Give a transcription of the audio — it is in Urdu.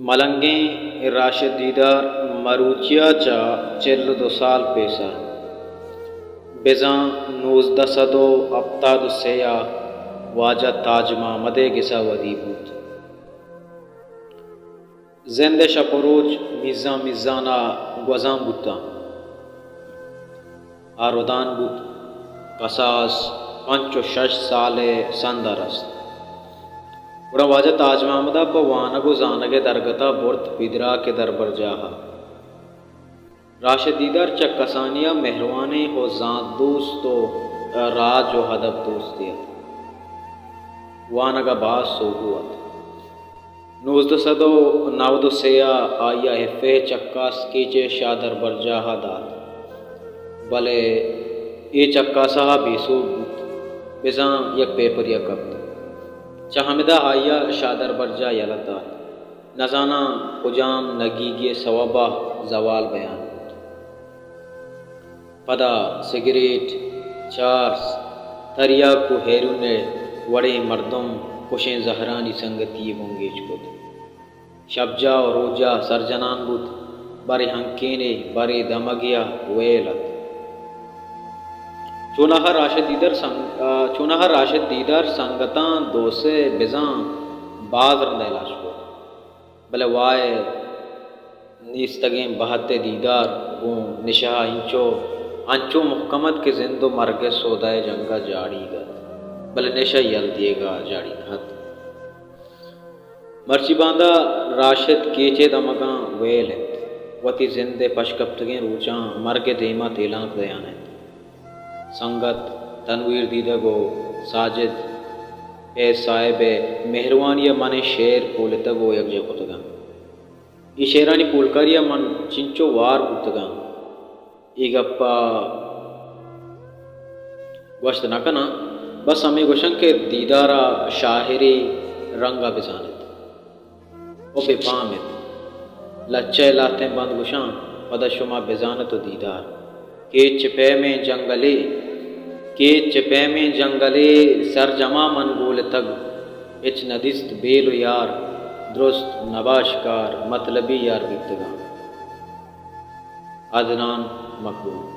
ملنگیں راشد دیدار مروچیا چا 42 سال پیسا بزاں 1973 واجہ تاج محمد گسا ودی بود زند شپروچ میزان میزانا گوزاں بوتا آرودان بود قصاص 5 سال سندر است بڑا واجہ تاج محمدہ کو وانگو زانگے درگتا برت پیدرا کے دربر جاہا راشد دیدار چکسانیہ مہروانے ہو زان دوستو راج و حدب دوستیا وانگا باس سو ہوت 1993 آیا حفے چکاس کیچے شاہ دربر جاہا داد بلے یہ چکا سہا بیسو بود بزاں یک پیپر یا کبت چہمدہ آیا شاہ دربر جا یلداد نزانا کجام نگیگی سوابہ زوال بیان بود پدا سگریٹ چارس تریا کو ہیرون وڑے مردم کشیں زہرانی سنگتی گنگیچ بود شبجا و روجا سرجنان بود بارے ہنکینے بارے دمگیا ویلت چونہا راشد دیدار سنگتان دوسے بزاں باز رندیلاش کو بلے وائے نیستگیں بہتے دیدار گوں نشہ انچو محکمت کے زندو مرگ سودائے جنگا جاڑی گت بلے نشہ یل دیے گا جاڑی گت مرچی باندھا راشد کیچے دمگاں ویلت وتی زندے پشکپتگیں روچاں مرگ دیما تیلانک دیانت سنگت تنویر دیدہ گو ساجد اے صاحب مہروانی من شیر پولتا گو یک جے کتگا ای شیرانی پولکاری من چنچو وار کتگا ای گپا گوشت نکنا بس ہمیں گوشن کے دیدارا شاہری رنگا بزانت او بے پامت لچے لاتیں بند گوشان پدا شما بزانت و دیدار کہ چپے میں جنگلے سر جمع من گول تگ اچ ندست بیل و یار درست نباشکار مطلبی یار بیتگان عدنان مقبول